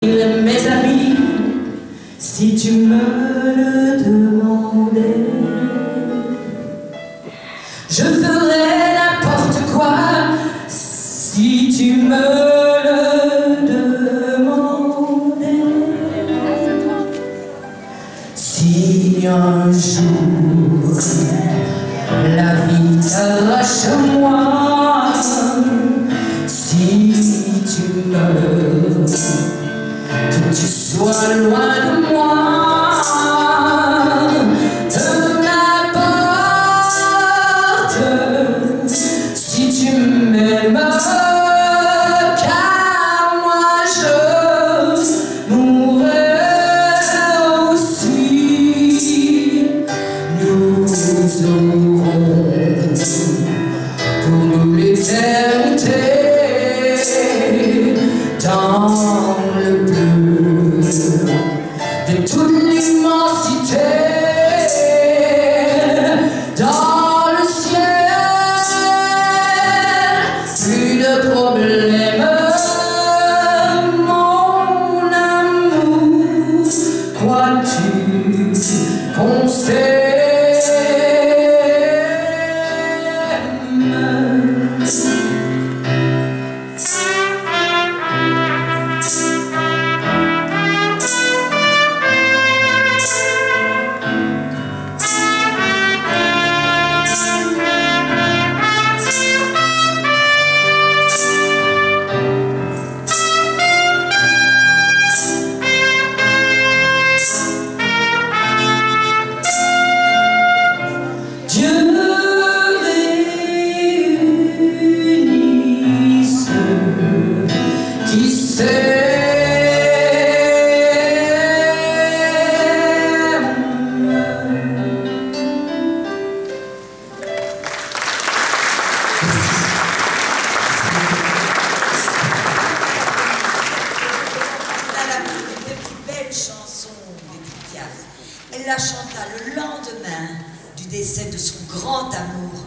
Mes amis, si tu me le demandais, je ferais n'importe quoi si tu me le demandais. Si un jour la vie t'arrache à moi, si tu meurs, que tu sois loin de moi, peu m'importe si tu m'aimes, car moi je mourrai aussi. Nous aurons pour nous l'éternité dans le bleu de toute l'immensité, dans le ciel, plus de problèmes, mon amour, crois-tu qu'on s'aime? Elle la chanta le lendemain du décès de son grand amour,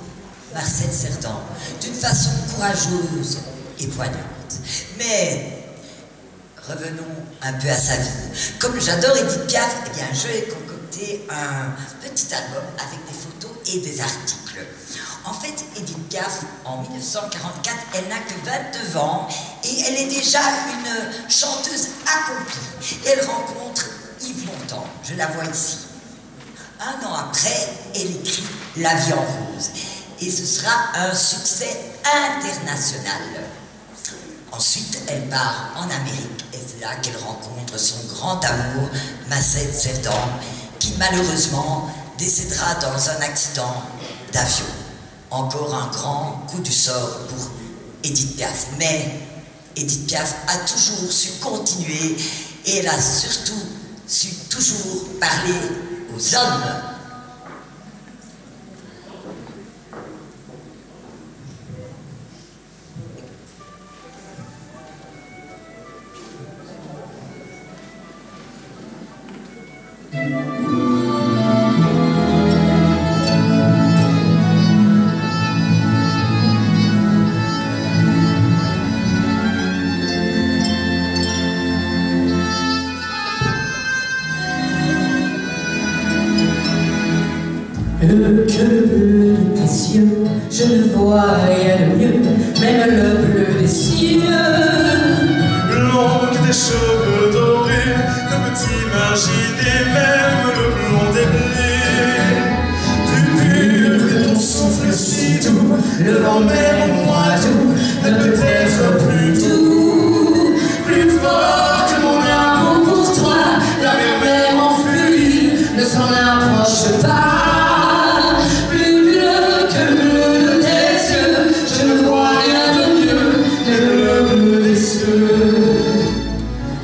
Marcel Cerdan, d'une façon courageuse et poignante. Mais revenons un peu à sa vie. Comme j'adore Édith Piaf, eh bien, je ai concocté un petit album avec des photos et des articles. En fait, Édith Piaf, en 1944, elle n'a que 29 ans et elle est déjà une chanteuse accomplie. Et elle rencontre Yves Montand, je la vois ici. Un an après, elle écrit La vie en rose. Et ce sera un succès international. Ensuite, elle part en Amérique. Et c'est là qu'elle rencontre son grand amour, Marcel Cerdan, qui malheureusement décédera dans un accident d'avion. Encore un grand coup du sort pour Édith Piaf. Mais Édith Piaf a toujours su continuer et elle a surtout su toujours parler aux hommes. Le bleu de tes yeux, je ne vois rien de mieux, même le bleu des cieux. Longue des cheveux dorés, ne peut imaginer même le blond des blés. Plus pur que ton souffle si doux, le vent même au mois d'août ne peut être plus doux. Plus fort que mon amour pour toi, la mer même en furie ne s'en approche pas.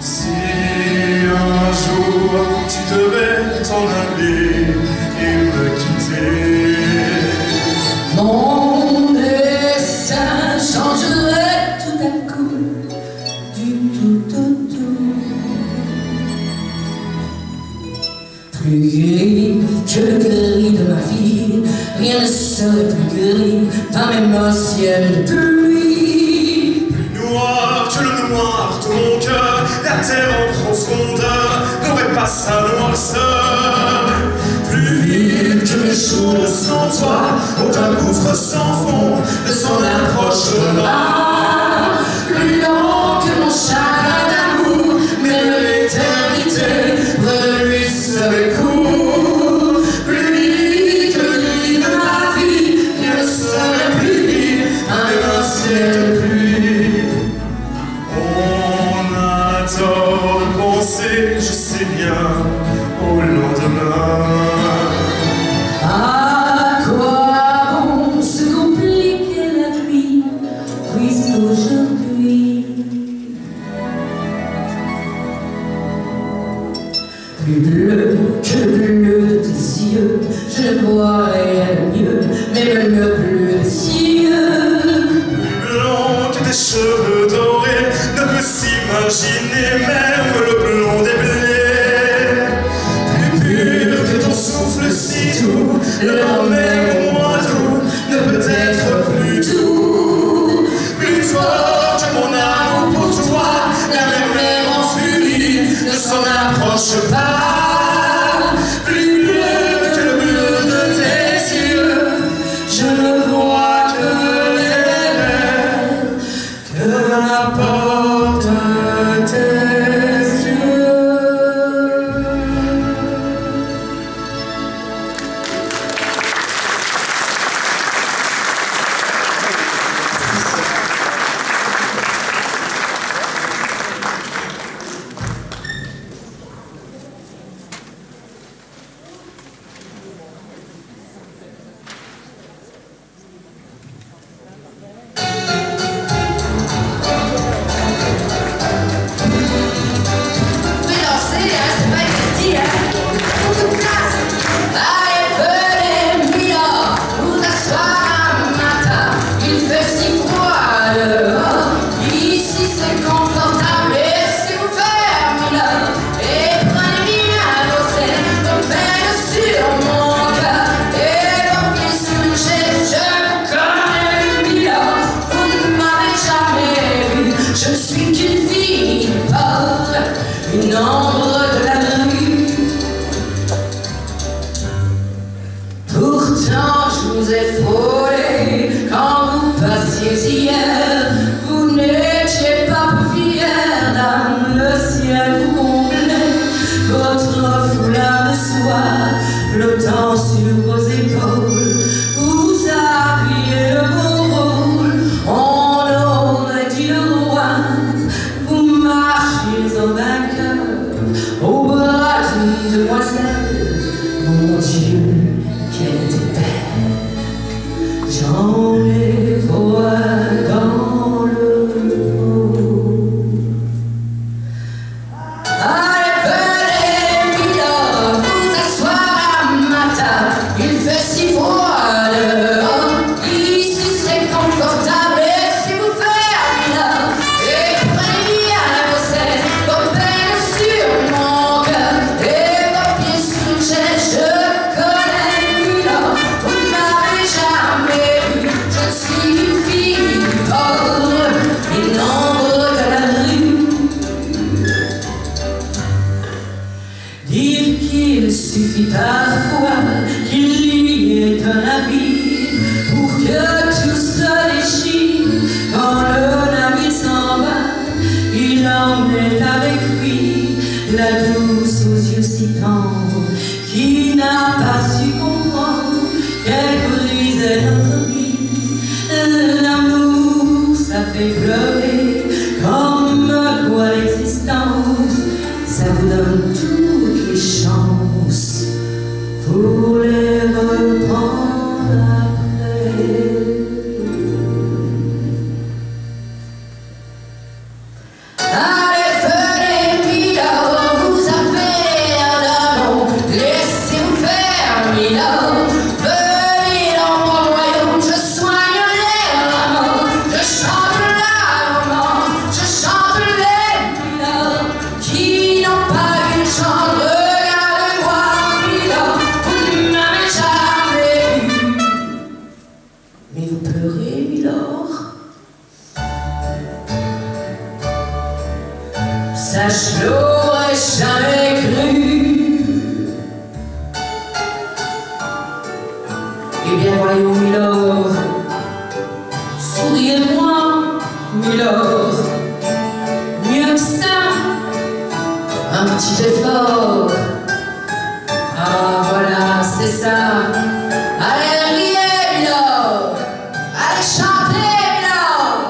Si un jour tu devais t'en aller et me quitter, mon destin changerait tout à coup, du tout au tout. Plus gris que le gris de ma vie, rien ne serait plus gris, pas même au ciel de pluie. plus noir que le noir de mon cœur, la terre en profondeur n'aurait pas sa noirceur. Plus vite que mes jours sans toi, aucun gouffre sans fond ne s'en approchera. Plus lent que mon chagrin d'amour, mais l'éternité près de lui serait court. Plus vite que le lit de ma vie, il ne serait plus libre, un ciel de pluie. On a tort de penser, je sais bien, au lendemain. À quoi bon se compliquer la vie, puisqu'aujourd'hui plus bleu que le bleu de tes yeux, je ne vois rien de mieux, même le bleu des cieux. Plus blanc que tes cheveux dorés ne peut s'imaginer même le blond des blés. Plus pur que ton souffle si doux, le même moins doux ne peut être plus doux. Plus fort que mon amour pour toi, la mer en furie ne s'en approche pas. Plus bleu que le bleu de tes yeux, je ne vois que les rêves que m'apportent tes yeux. Je suis qu'une fille pauvre, une ombre de la rue. Pourtant je vous ai frôlé quand vous passiez hier. Vous n'étiez pas plus fière d'âme, le ciel vous comblait. Votre foulard de soie flottant sur vos épaules, vous aviez le beau rôle. On aurait dit le roi. Vous marchiez en vainqueur au bras d'une demoiselle. Mon Dieu, qu'elle était belle. J'en ai froid dans le dos. Allez, venez, Milord, vous asseoir à ma table. Il fait si froid dehors. Ici c'est confortable. Laissez-vous faire, Milord, et prenez bien vos cesses, vos peines sur mon cœur et vos pieds sur une chaise. Je connais, Milord, vous ne m'avez jamais vu. Je suis une fille pauvre, une ombre de la rue. Dire qu'il suffit parfois qu'il y ait un navire pour que tout se déchire. Quand le navire s'en va, il emmenait avec lui la douce aux yeux si tendres qui n'a pas su comprendre qu'elle brisait notre vie. L'amour, ça fait pleurer comme quoi l'existence, ça vous donne toutes les chances pour les reprendre après. Allez, venez, Milord, vous affaires d'amour, laissez-vous faire, Milord. Venez dans mon royaume, je soigne les mamans, je chante la romance, je chante les Milord qui n'ont pas une n'aurais jamais cru. Eh bien voyons, Milord, souriez-moi, Milord, mieux que ça, un petit effort. Ah voilà, c'est ça. Allez riez, Milord, allez chanter, Milord.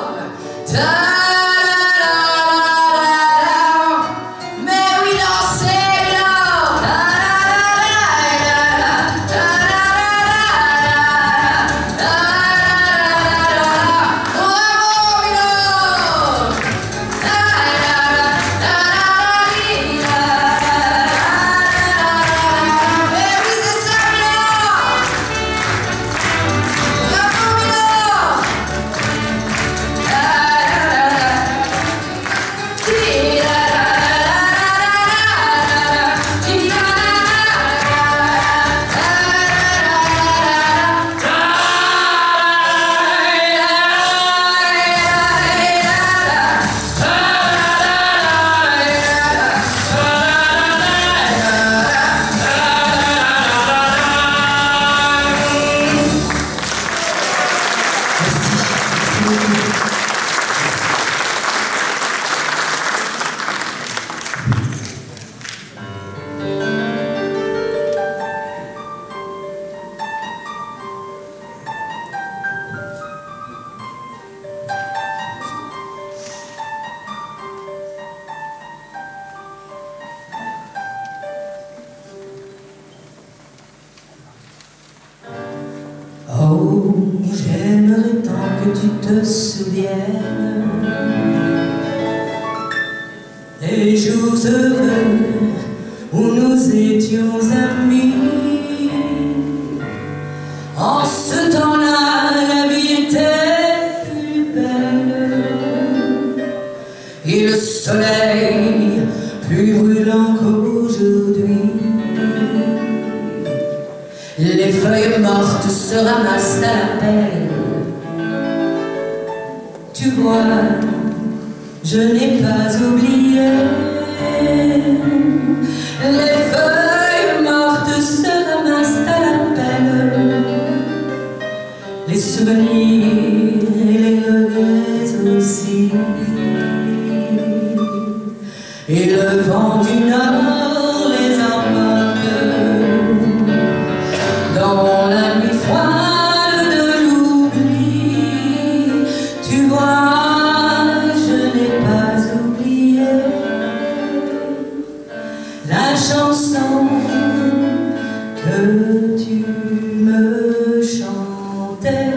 Oh, j'aimerais tant que tu te souviennes des jours heureux où nous étions amis. En ce temps-là, la vie était plus belle et le soleil plus brûlant qu'aujourd'hui. Les feuilles mortes se ramassent à la pelle. Tu vois, je n'ai pas oublié. Les feuilles mortes se ramassent à la pelle. Les souvenirs et les regrets aussi. Et le vent du nord les emporte dans la nuit froide de l'oubli. Tu vois, je n'ai pas oublié la chanson que tu me chantais.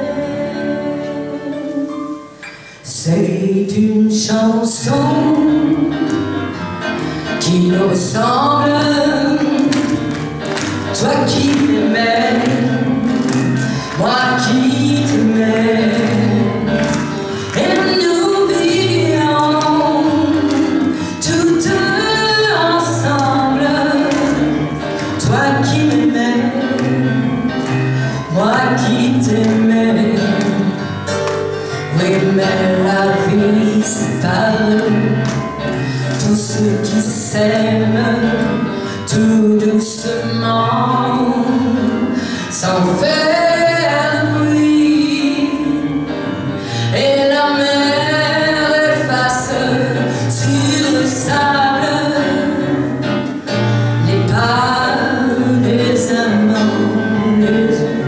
C'est une chanson qui nous ressemble. Toi qui m'aimais, moi qui t'aimais, et nous vivions toutes ensemble. Toi qui m'aimais, moi qui t'aimais. Oui, mais la vie sépare tous ceux qui s'aiment tout doucement, sans faire bruit. Et la mer efface sur le sable les pas des amants les yeux.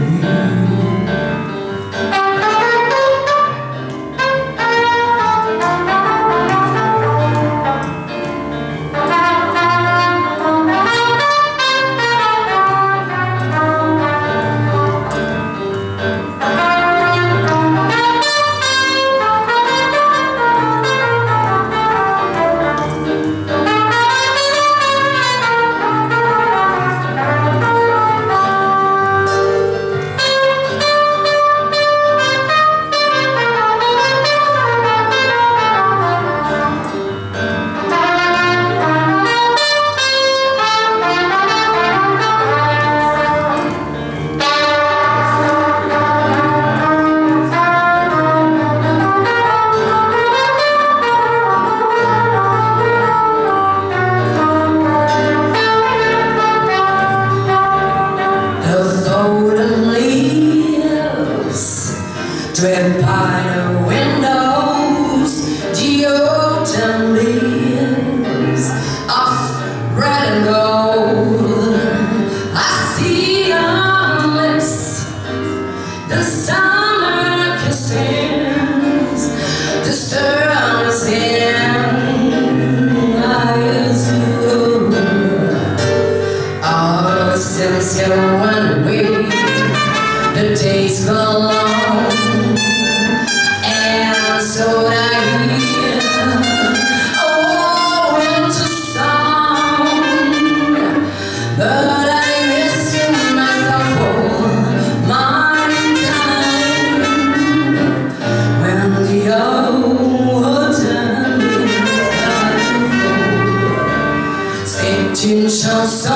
une chanson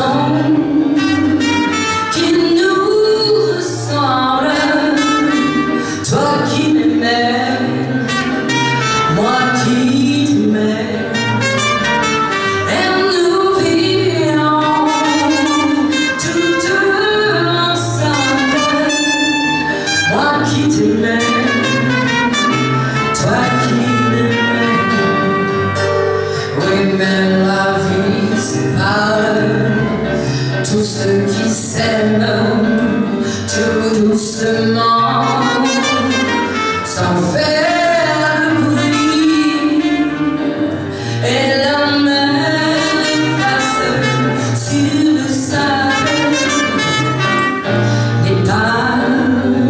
qui nous ressemble. Toi qui m'aimais, moi qui t'aimais, et nous vivions toutes ensemble. Moi qui t'aimais, toi qui m'aimais. Oui, mais la vie sépare tous ceux qui s'aiment tout doucement, sans faire de bruit, et la mer passe sur le sable. Les pas,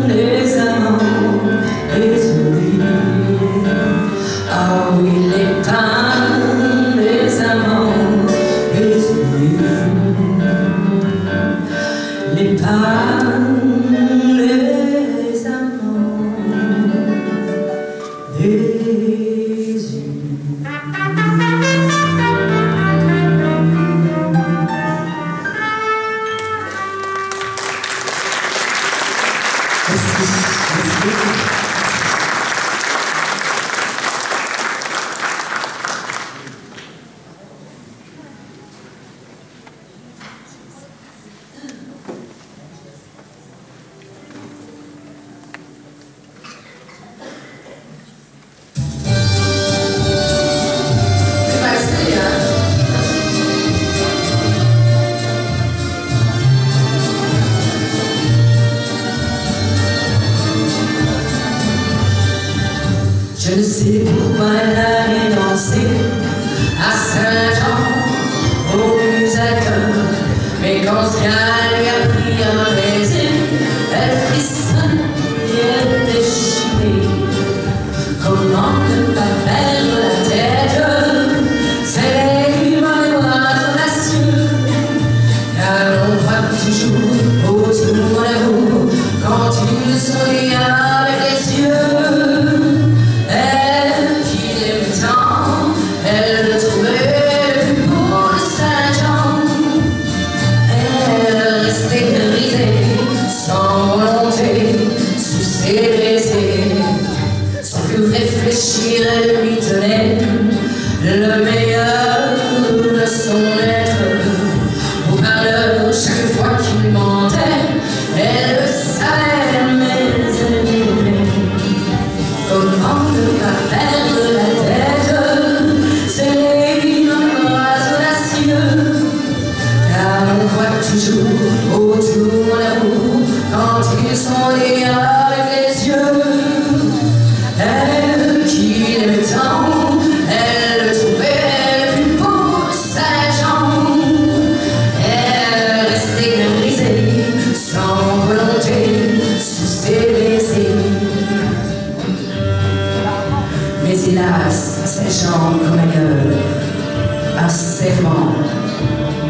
les amants, les oublis. Ah oui, les pas, les amants, les oublis. Les pas, les amants, les yeux. Je ne sais pourquoi elle allait danser à Saint-Jean au Musacon, mais quand Scal lui a pris un baiser, elle frissonne et elle déchirée. Comment ne pas perdre la tête? C'est lui dans les bras audacieux, car on voit toujours autour de la roue quand il sourit avec les yeux. Elle qui l'aimait tant, elle le trouvait le plus beau de Saint-Jean. Elle restait grisée, sans volonté, sous ses baisers. Sans plus réfléchir, elle lui tenait le meilleur de son être. Au parleur, chaque fois qu'il mentait, elle le savait, mais elle l'aimait. Comment ne pas perdre la tête? C'est les bras audacieux, car on voit toujours autour de la roue quand ils sont liés avec les yeux. Elle qui l'aimait tant, elle le trouvait le plus beau de Saint-Jean. Elle restait brisée, sans volonté, sous ses baisers. Mais hélas, Saint-Jean comme ailleurs, un serment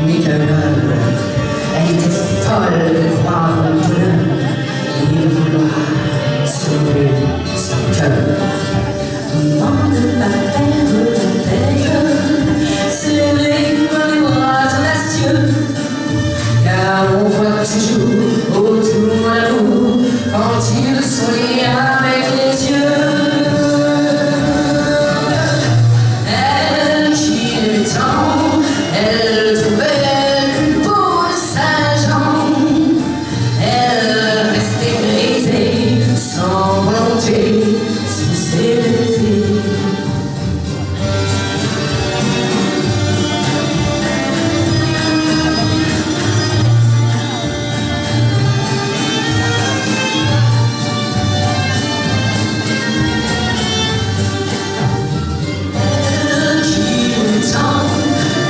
n'est qu'un leurre. Elle était folle de croire au bonheur et de vouloir sauver son cœur. Comment ne pas perdre la tête, serrée dans les bras audacieux, car on voit toujours autour de la roue quand ils sont liés avec les yeux. Elle le trouvait le plus beau de Saint-Jean. Elle restait grisée, sans volonté, sous ses baisers. Elle qui l'aimait tant,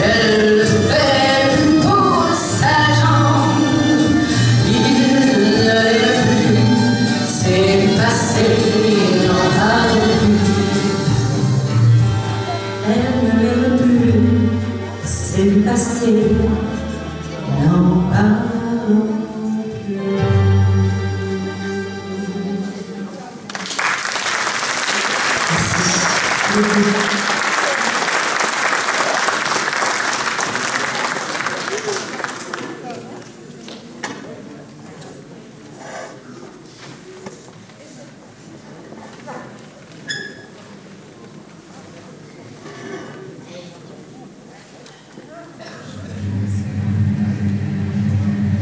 elle le trouvait le plus beau de Saint-Jean. Il ne l'aimait plus, c'est du passé, il n'en parle plus. Elle ne l'aimait plus, c'est du passé, il n'en parle plus. Merci.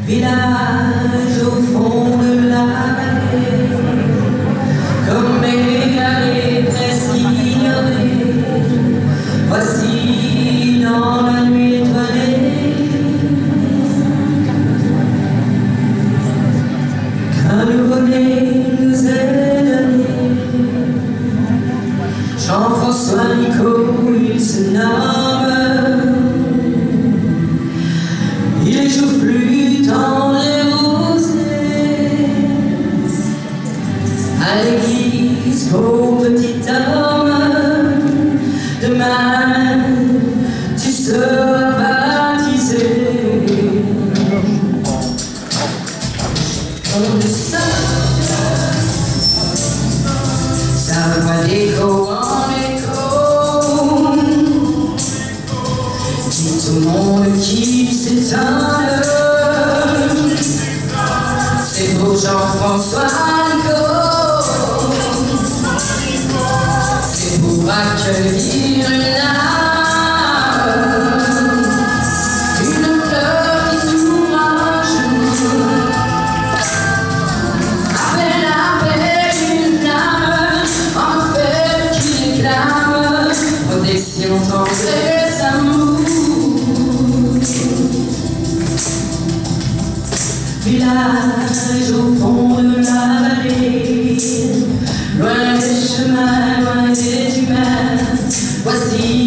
Village au fond de la vallée, comme égaré, presque ignoré, voici dans la nuit étoilée qu'un nouveau-né nous est donné. Jean-François Nico, il se nomme, il joue flûte en rosée à l'église, ô petit homme, demain tu seras baptisé. Comme ça va d'écho en écho, dit tout le monde qui s'éteint. C'est pour Jean-François Nico, c'est pour accueillir une âme, une fleur qui s'ouvre un jour, appelle une flamme, en fait qui réclame protection, tendresse, amour. Village au fond de la vallée, loin des chemins, loin des humains, voici